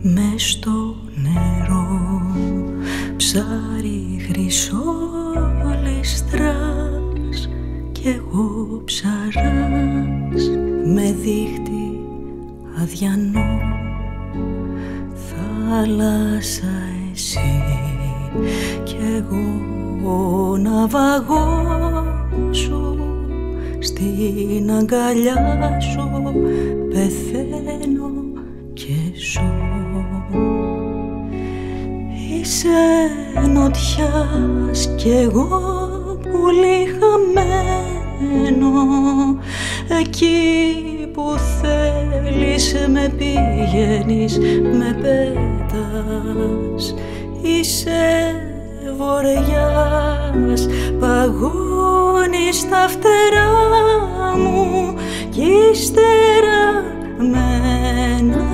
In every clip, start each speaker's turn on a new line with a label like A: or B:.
A: Μες στο νερό ψάρι χρυσό ληστράς κι εγώ ψαράς με δίχτυ αδιανό. Θάλασσα εσύ κι εγώ ναυαγός σου, στην αγκαλιά σου πεθαίνω και ζω. Είσαι νοτιάς κι εγώ πουλί χαμένο, εκεί που θέλεις με πηγαίνεις, με πέτας. Είσαι βοριάς, παγώνεις τα φτερά μου κι ύστερα με ένα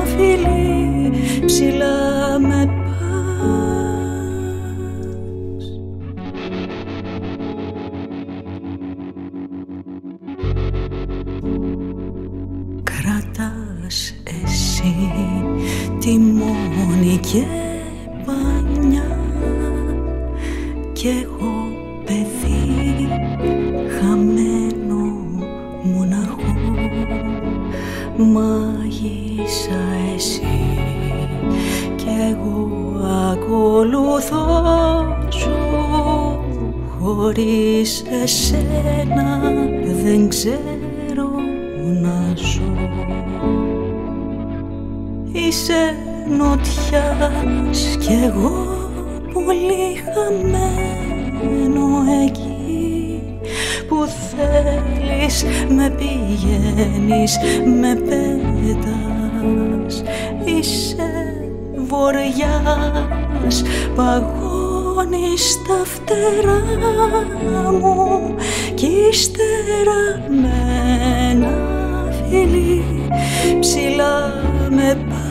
A: φιλί ψηλά με πας. Κρατάς εσύ τιμόνι και πανιά κι εγώ παιδί χαμένο μοναχό. Μάγισσα εσύ κι εγώ ακολουθώ σου, χωρίς εσένα δεν ξέρω να ζω. Είσαι νοτιάς κι εγώ πολύ χαμένο, εκεί που θέλεις με πηγαίνεις, με πέτας. Είσαι βοριάς, παγώνεις τα φτερά μου κι ύστερα με ένα φιλί ψηλά με πας.